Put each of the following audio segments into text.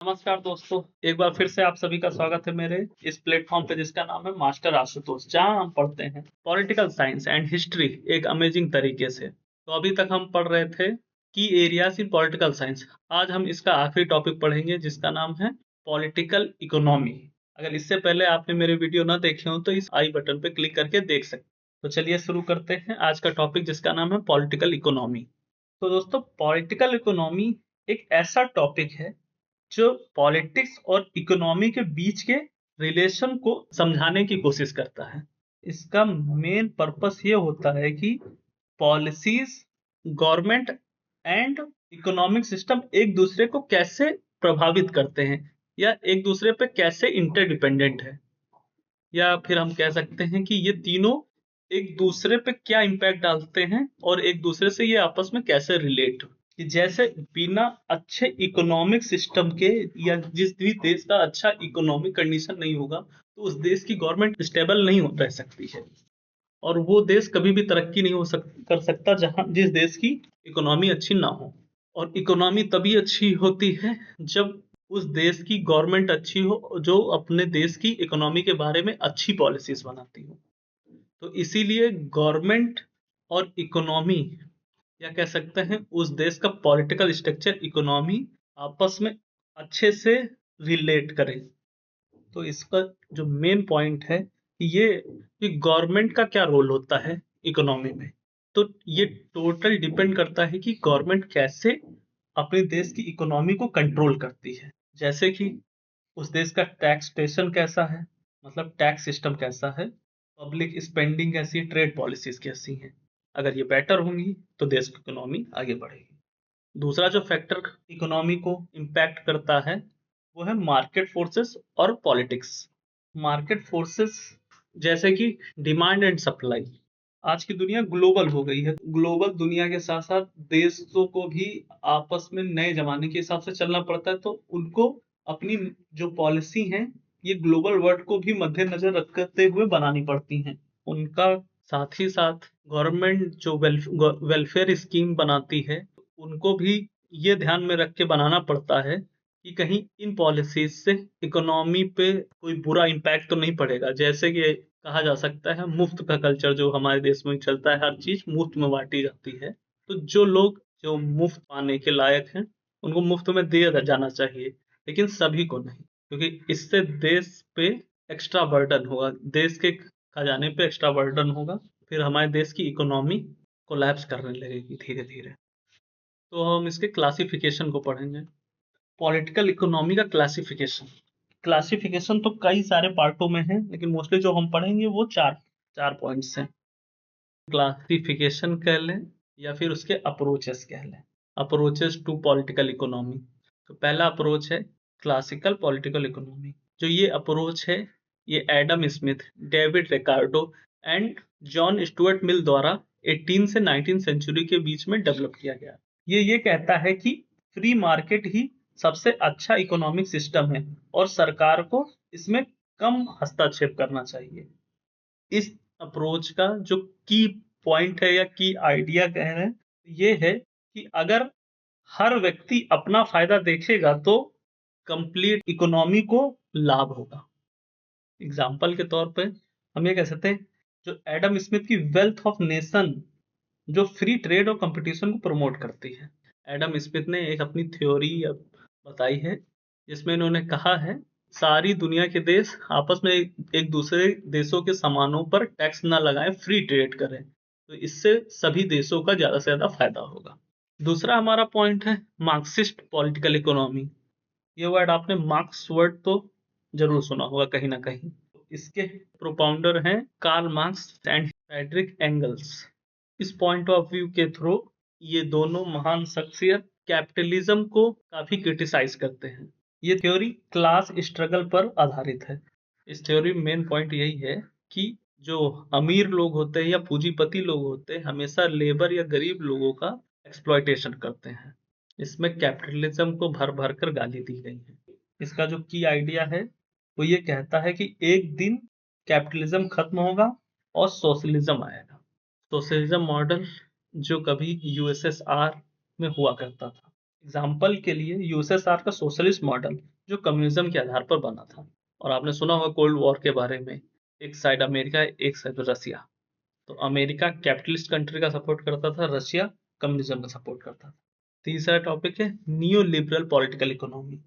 नमस्कार दोस्तों, एक बार फिर से आप सभी का स्वागत है मेरे इस प्लेटफॉर्म पे जिसका नाम है मास्टर आशुतोष, जहां हम पढ़ते हैं पॉलिटिकल साइंस एंड हिस्ट्री एक अमेजिंग तरीके से। तो अभी तक हम पढ़ रहे थे की एरियाज इन पॉलिटिकल साइंस। आज हम इसका आखिरी टॉपिक पढ़ेंगे जिसका नाम है पॉलिटिकल इकोनॉमी। अगर इससे पहले आपने मेरे वीडियो ना देखे हो तो इस आई बटन पे क्लिक करके देख सकते। तो चलिए शुरू करते हैं आज का टॉपिक जिसका नाम है पॉलिटिकल इकोनॉमी। तो दोस्तों, पॉलिटिकल इकोनॉमी एक ऐसा टॉपिक है जो पॉलिटिक्स और इकोनॉमी के बीच के रिलेशन को समझाने की कोशिश करता है। इसका मेन पर्पस ये होता है कि policies, government and economic system एक दूसरे को कैसे प्रभावित करते हैं या एक दूसरे पे कैसे इंटरडिपेंडेंट है, या फिर हम कह सकते हैं कि ये तीनों एक दूसरे पे क्या इम्पैक्ट डालते हैं और एक दूसरे से ये आपस में कैसे रिलेट। कि जैसे बिना अच्छे इकोनॉमिक सिस्टम के या जिस भी देश का अच्छा इकोनॉमिक कंडीशन नहीं होगा तो उस देश की गवर्नमेंट स्टेबल नहीं रह सकती है, और वो देश कभी भी तरक्की नहीं कर सकता जहां जिस देश की इकोनॉमी अच्छी ना हो। और इकोनॉमी तभी अच्छी होती है जब उस देश की गवर्नमेंट अच्छी हो जो अपने देश की इकोनॉमी के बारे में अच्छी पॉलिसीज बनाती हो। तो इसीलिए गवर्नमेंट और इकोनॉमी, या कह सकते हैं उस देश का पॉलिटिकल स्ट्रक्चर, इकोनॉमी आपस में अच्छे से रिलेट करे। तो इसका जो मेन पॉइंट है ये कि गवर्नमेंट का क्या रोल होता है इकोनॉमी में। तो ये टोटल डिपेंड करता है कि गवर्नमेंट कैसे अपने देश की इकोनॉमी को कंट्रोल करती है। जैसे कि उस देश का टैक्सेशन कैसा है, मतलब टैक्स सिस्टम कैसा है, पब्लिक स्पेंडिंग कैसी है, ट्रेड पॉलिसीज कैसी हैं। अगर ये बेटर होंगी तो देश की इकोनॉमी आगे बढ़ेगी। दूसरा जो फैक्टर इकोनॉमी को इम्पैक्ट करता है वो है मार्केट फोर्सेस और पॉलिटिक्स। मार्केट फोर्सेस जैसे कि डिमांड एंड सप्लाई। आज की दुनिया ग्लोबल हो गई है। ग्लोबल दुनिया के साथ साथ देशों को भी आपस में नए जमाने के हिसाब से चलना पड़ता है, तो उनको अपनी जो पॉलिसी है ये ग्लोबल वर्ल्ड को भी मद्देनजर रखते हुए बनानी पड़ती हैं। उनका साथ ही साथ गवर्नमेंट जो वेलफेयर स्कीम बनाती है उनको भी ये ध्यान में रख के बनाना पड़ता है कि कहीं इन पॉलिसीज से इकोनॉमी पे कोई बुरा इम्पैक्ट तो नहीं पड़ेगा। जैसे कि कहा जा सकता है मुफ्त का कल्चर जो हमारे देश में चलता है, हर चीज मुफ्त में बांटी जाती है। तो जो लोग जो मुफ्त पाने के लायक हैं उनको मुफ्त में दिया जाना चाहिए, लेकिन सभी को नहीं, क्योंकि इससे देश पे एक्स्ट्रा बर्डन होगा, देश के खजाने पे एक्स्ट्रा बर्डन होगा, फिर हमारे देश की इकोनॉमी कोलैप्स करने लगेगी धीरे धीरे। तो हम इसके क्लासिफिकेशन को पढ़ेंगे। पॉलिटिकल इकोनॉमी का क्लासिफिकेशन। क्लासिफिकेशन तो कई सारे पार्टों में है, लेकिन मोस्टली जो हम पढ़ेंगे वो चार चार पॉइंट्स हैं। क्लासिफिकेशन कह लें या फिर उसके अप्रोचेस कह लें। Approaches to political economy. तो पहला अप्रोच है क्लासिकल पॉलिटिकल इकोनॉमी। जो ये अप्रोच है ये Adam Smith, David Ricardo and John Stuart Mill द्वारा 18 से 19 सेंचुरी के बीच में डेवलप किया गया। ये कहता है कि फ्री मार्केट ही सबसे अच्छा इकोनॉमिक सिस्टम है और सरकार को इसमें कम हस्तक्षेप करना चाहिए। इस अप्रोच का जो की पॉइंट है या की आइडिया कह रहे हैं ये है कि अगर हर व्यक्ति अपना फायदा देखेगा तो कंप्लीट इकोनॉमी को लाभ होगा। एग्जाम्पल के तौर पे हम ये कह सकते हैं जो एडम स्मिथ की वेल्थ ऑफ नेशन जो फ्री ट्रेड और कंपटीशन को प्रमोट करती है। एडम स्मिथ ने एक अपनी थ्योरी बताई है जिसमें इन्होंने कहा है सारी दुनिया के देश आपस में एक दूसरे देशों के सामानों पर टैक्स ना लगाएं, फ्री ट्रेड करें, तो इससे सभी देशों का ज्यादा से ज्यादा फायदा होगा। दूसरा हमारा पॉइंट है मार्क्सिस्ट पॉलिटिकल इकोनॉमी। ये वर्ड आपने मार्क्स वर्ड तो जरूर सुना होगा कहीं ना कहीं। इसके प्रोपाउंडर हैं Karl Marx and Frederick Engels. इस पॉइंट ऑफ व्यू के थ्रू ये दोनों महान शख्सियत कैपिटलिज्म को काफी क्रिटिसाइज करते हैं। ये थ्योरी क्लास स्ट्रगल पर आधारित है। इस थ्योरी में मेन पॉइंट यही है कि जो अमीर लोग होते हैं या पूंजीपति लोग होते हैं हमेशा लेबर या गरीब लोगों का एक्सप्लॉयटेशन करते हैं। इसमें कैपिटलिज्म को भर भर कर गाली दी गई है। इसका जो की आइडिया है वो ये कहता है कि एक दिन कैपिटलिज्म खत्म होगा और सोशलिज्म आएगा। सोशलिज्म मॉडल जो कभी यूएसएसआर में हुआ करता था। एग्जाम्पल के लिए यूएसएसआर का सोशलिस्ट मॉडल जो कम्युनिज्म के आधार पर बना था, और आपने सुना होगा कोल्ड वॉर के बारे में, एक साइड अमेरिका एक साइड रसिया। तो अमेरिका कैपिटलिस्ट कंट्री का सपोर्ट करता था, रशिया कम्युनिज्म का सपोर्ट करता था। तीसरा टॉपिक है नियो लिबरल पॉलिटिकल इकोनॉमी।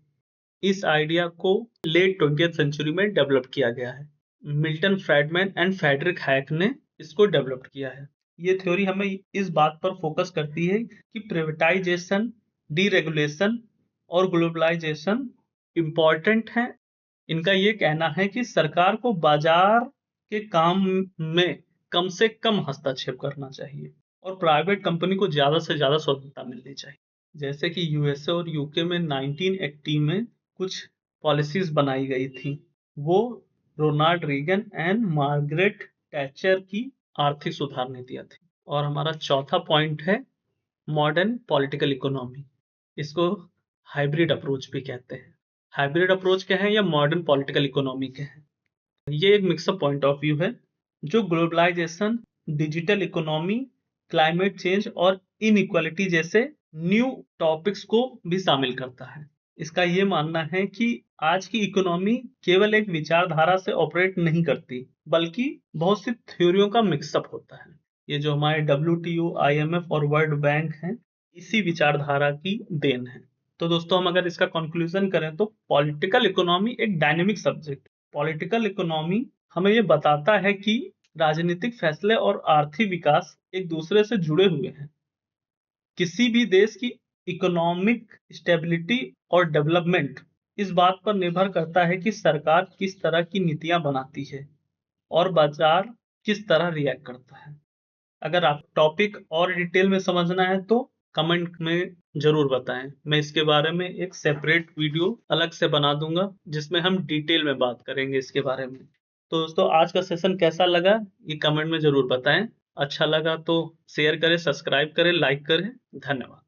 इस आइडिया को लेट 20th सेंचुरी में डेवलप किया गया है। Milton Friedman and Frederick Hayek ने इसको डेवलप किया है। ये थ्योरी हमें इस बात पर फोकस करती है कि प्राइवेटाइजेशन, डीरेगुलेशन और ग्लोबलाइजेशन इम्पॉर्टेंट है। इनका ये कहना है कि सरकार को बाजार के काम में कम से कम हस्तक्षेप करना चाहिए और प्राइवेट कंपनी को ज्यादा से ज्यादा स्वतंत्रता मिलनी चाहिए। जैसे कि यूएसए और यूके में 1980 में कुछ पॉलिसीज बनाई गई थी, वो रोनाल्ड रीगन एंड मार्गरेट टैचर की आर्थिक सुधार नीतियां थी। और हमारा चौथा पॉइंट है मॉडर्न पॉलिटिकल इकोनॉमी। इसको हाइब्रिड अप्रोच भी कहते हैं। हाइब्रिड अप्रोच क्या है या मॉडर्न पॉलिटिकल इकोनॉमी क्या है? ये एक मिक्सअप पॉइंट ऑफ व्यू है जो globalisation, digital economy, climate change और इनइक्वालिटी जैसे न्यू टॉपिक्स को भी शामिल करता है। इसका ये मानना है कि आज की इकोनॉमी केवल एक विचारधारा से ऑपरेट नहीं करती, बल्कि बहुत सी थ्योरियों का मिक्सअप होता है। ये जो हमारे WTO, IMF और वर्ल्ड बैंक हैं, इसी विचारधारा की देन है। तो दोस्तों, हम अगर इसका कंक्लूजन करें तो पॉलिटिकल इकोनॉमी एक डायनेमिक सब्जेक्ट। पॉलिटिकल इकोनॉमी हमें ये बताता है कि राजनीतिक फैसले और आर्थिक विकास एक दूसरे से जुड़े हुए हैं। किसी भी देश की इकोनॉमिक स्टेबिलिटी और डेवलपमेंट इस बात पर निर्भर करता है कि सरकार किस तरह की नीतियां बनाती है और बाजार किस तरह रिएक्ट करता है। अगर आप टॉपिक और डिटेल में समझना है तो कमेंट में जरूर बताएं। मैं इसके बारे में एक सेपरेट वीडियो अलग से बना दूंगा जिसमें हम डिटेल में बात करेंगे इसके बारे में। तो दोस्तों, आज का सेशन कैसा लगा ये कमेंट में जरूर बताएं। अच्छा लगा तो शेयर करें, सब्सक्राइब करें, लाइक करें। धन्यवाद।